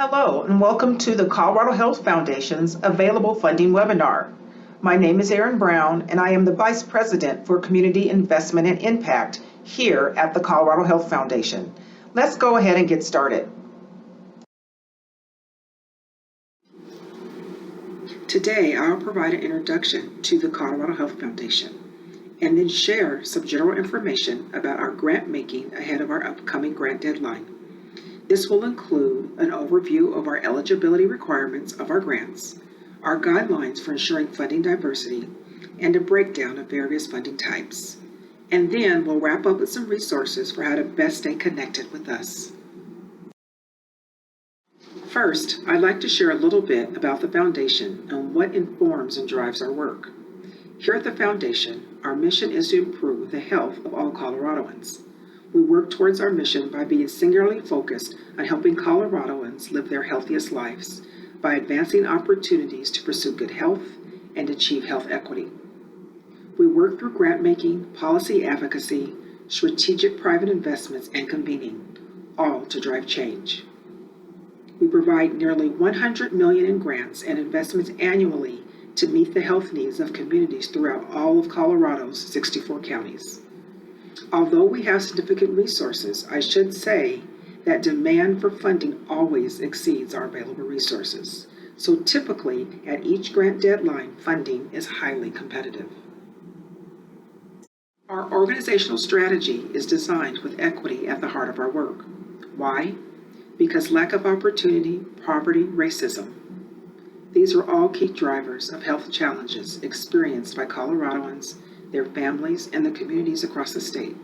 Hello, and welcome to the Colorado Health Foundation's Available Funding webinar. My name is Erin Brown, and I am the Vice President for Community Investment and Impact here at the Colorado Health Foundation. Let's go ahead and get started. Today, I'll provide an introduction to the Colorado Health Foundation and then share some general information about our grant making ahead of our upcoming grant deadline. This will include an overview of our eligibility requirements of our grants, our guidelines for ensuring funding diversity, and a breakdown of various funding types. And then we'll wrap up with some resources for how to best stay connected with us. First, I'd like to share a little bit about the Foundation and what informs and drives our work. Here at the Foundation, our mission is to improve the health of all Coloradoans. We work towards our mission by being singularly focused on helping Coloradoans live their healthiest lives by advancing opportunities to pursue good health and achieve health equity. We work through grant making, policy advocacy, strategic private investments, and convening, all to drive change. We provide nearly $100 million in grants and investments annually to meet the health needs of communities throughout all of Colorado's 64 counties. Although we have significant resources, I should say that demand for funding always exceeds our available resources. So typically, at each grant deadline, funding is highly competitive. Our organizational strategy is designed with equity at the heart of our work. Why? Because lack of opportunity, poverty, racism. These are all key drivers of health challenges experienced by Coloradoans, their families, and the communities across the state.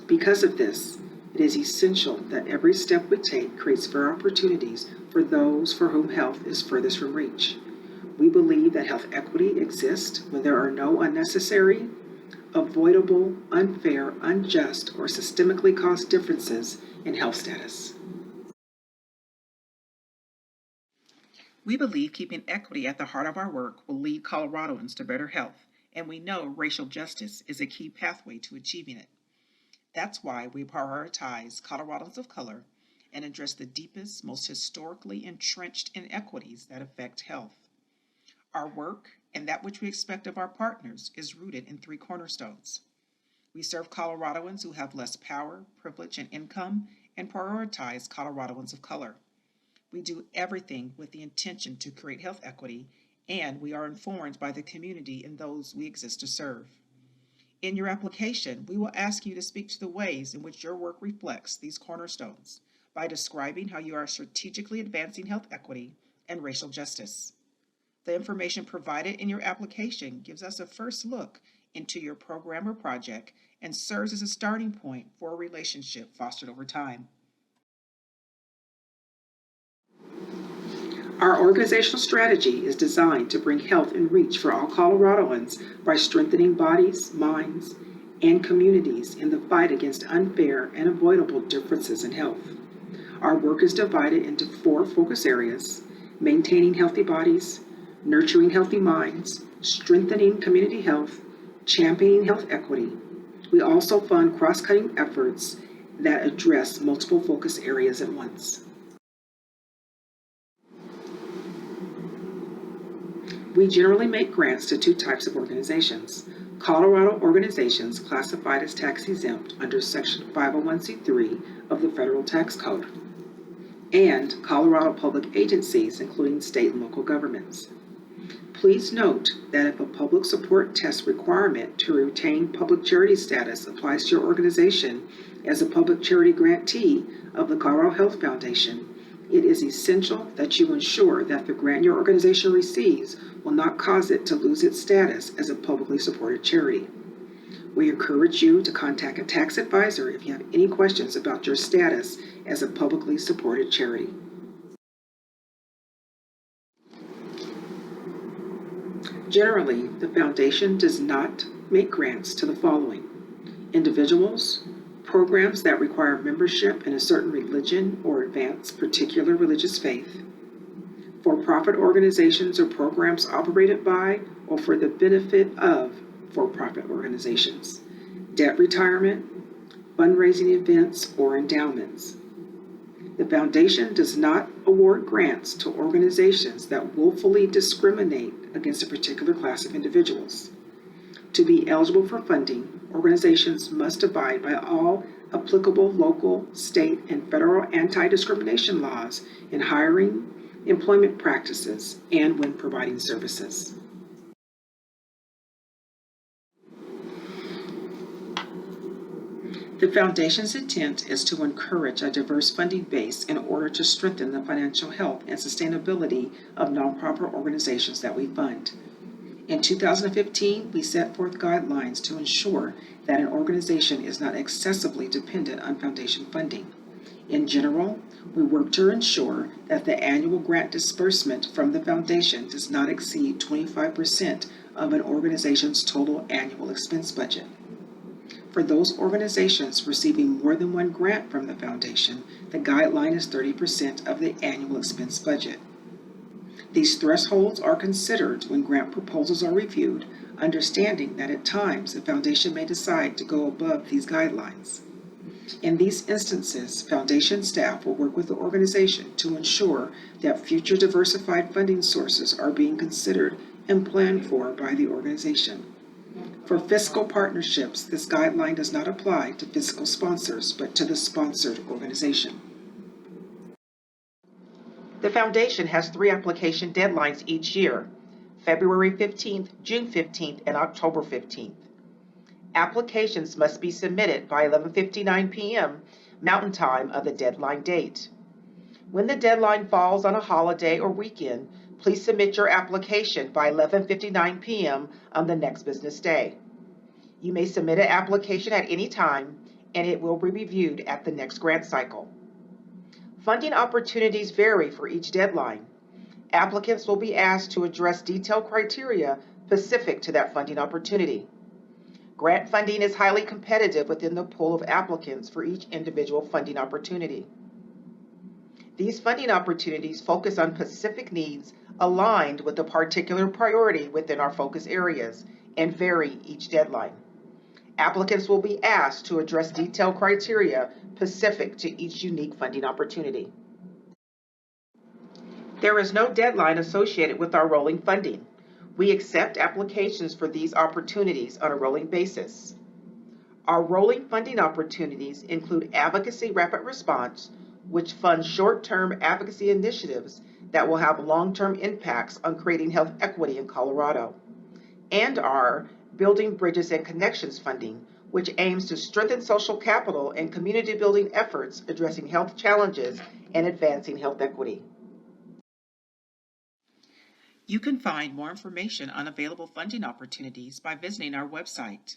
Because of this, it is essential that every step we take creates fair opportunities for those for whom health is furthest from reach. We believe that health equity exists when there are no unnecessary, avoidable, unfair, unjust, or systemically caused differences in health status. We believe keeping equity at the heart of our work will lead Coloradoans to better health, and we know racial justice is a key pathway to achieving it. That's why we prioritize Coloradans of color and address the deepest, most historically entrenched inequities that affect health. Our work, and that which we expect of our partners, is rooted in three cornerstones. We serve Coloradoans who have less power, privilege, and income, and prioritize Coloradoans of color. We do everything with the intention to create health equity, and we are informed by the community and those we exist to serve. In your application, we will ask you to speak to the ways in which your work reflects these cornerstones by describing how you are strategically advancing health equity and racial justice. The information provided in your application gives us a first look into your program or project and serves as a starting point for a relationship fostered over time. Our organizational strategy is designed to bring health in reach for all Coloradoans by strengthening bodies, minds, and communities in the fight against unfair and avoidable differences in health. Our work is divided into 4 focus areas: maintaining healthy bodies, nurturing healthy minds, strengthening community health, championing health equity. We also fund cross-cutting efforts that address multiple focus areas at once. We generally make grants to 2 types of organizations: Colorado organizations classified as tax exempt under Section 501c3 of the Federal Tax Code, and Colorado public agencies, including state and local governments. Please note that if a public support test requirement to retain public charity status applies to your organization as a public charity grantee of the Colorado Health Foundation, it is essential that you ensure that the grant your organization receives will not cause it to lose its status as a publicly supported charity. We encourage you to contact a tax advisor if you have any questions about your status as a publicly supported charity. Generally, the Foundation does not make grants to the following: individuals, programs that require membership in a certain religion or advance particular religious faith, for-profit organizations or programs operated by or for the benefit of for-profit organizations, debt retirement, fundraising events, or endowments. The foundation does not award grants to organizations that willfully discriminate against a particular class of individuals. To be eligible for funding, organizations must abide by all applicable local, state, and federal anti-discrimination laws in hiring, employment practices, and when providing services. The Foundation's intent is to encourage a diverse funding base in order to strengthen the financial health and sustainability of nonprofit organizations that we fund. In 2015, we set forth guidelines to ensure that an organization is not excessively dependent on foundation funding. In general, we work to ensure that the annual grant disbursement from the foundation does not exceed 25% of an organization's total annual expense budget. For those organizations receiving more than one grant from the foundation, the guideline is 30% of the annual expense budget. These thresholds are considered when grant proposals are reviewed, understanding that at times the foundation may decide to go above these guidelines. In these instances, foundation staff will work with the organization to ensure that future diversified funding sources are being considered and planned for by the organization. For fiscal partnerships, this guideline does not apply to fiscal sponsors, but to the sponsored organization. The Foundation has 3 application deadlines each year: February 15th, June 15th, and October 15th. Applications must be submitted by 11:59 p.m. Mountain Time of the deadline date. When the deadline falls on a holiday or weekend, please submit your application by 11:59 p.m. on the next business day. You may submit an application at any time, and it will be reviewed at the next grant cycle. Funding opportunities vary for each deadline. Applicants will be asked to address detailed criteria specific to that funding opportunity. Grant funding is highly competitive within the pool of applicants for each individual funding opportunity. These funding opportunities focus on specific needs aligned with a particular priority within our focus areas and vary each deadline. Applicants will be asked to address detailed criteria specific to each unique funding opportunity. There is no deadline associated with our rolling funding. We accept applications for these opportunities on a rolling basis. Our rolling funding opportunities include Advocacy Rapid Response, which funds short-term advocacy initiatives that will have long-term impacts on creating health equity in Colorado, and our Building Bridges and Connections funding, which aims to strengthen social capital and community building efforts addressing health challenges and advancing health equity. You can find more information on available funding opportunities by visiting our website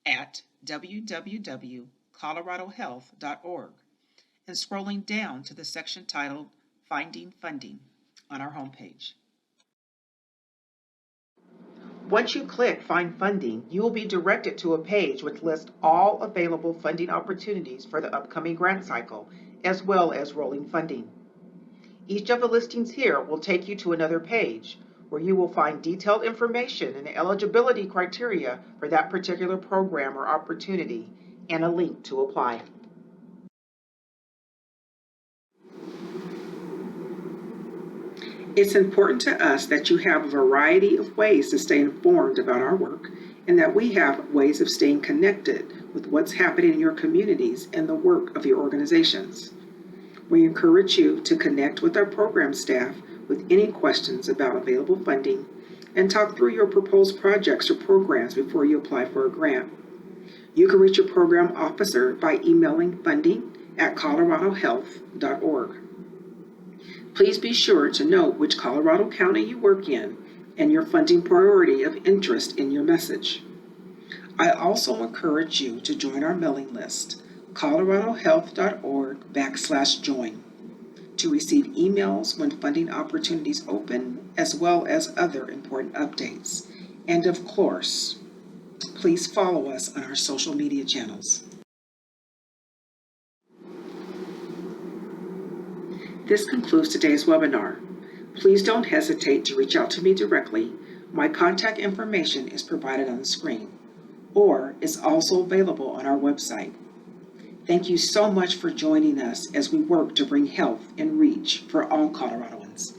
at www.coloradohealth.org and scrolling down to the section titled Finding Funding on our homepage. Once you click Find Funding, you will be directed to a page which lists all available funding opportunities for the upcoming grant cycle, as well as rolling funding. Each of the listings here will take you to another page where you will find detailed information and eligibility criteria for that particular program or opportunity and a link to apply. It's important to us that you have a variety of ways to stay informed about our work and that we have ways of staying connected with what's happening in your communities and the work of your organizations. We encourage you to connect with our program staff with any questions about available funding and talk through your proposed projects or programs before you apply for a grant. You can reach your program officer by emailing funding@coloradohealth.org. Please be sure to note which Colorado county you work in and your funding priority of interest in your message. I also encourage you to join our mailing list, coloradohealth.org/join, to receive emails when funding opportunities open, as well as other important updates. And of course, please follow us on our social media channels. This concludes today's webinar. Please don't hesitate to reach out to me directly. My contact information is provided on the screen, or is also available on our website. Thank you so much for joining us as we work to bring health and reach for all Coloradoans.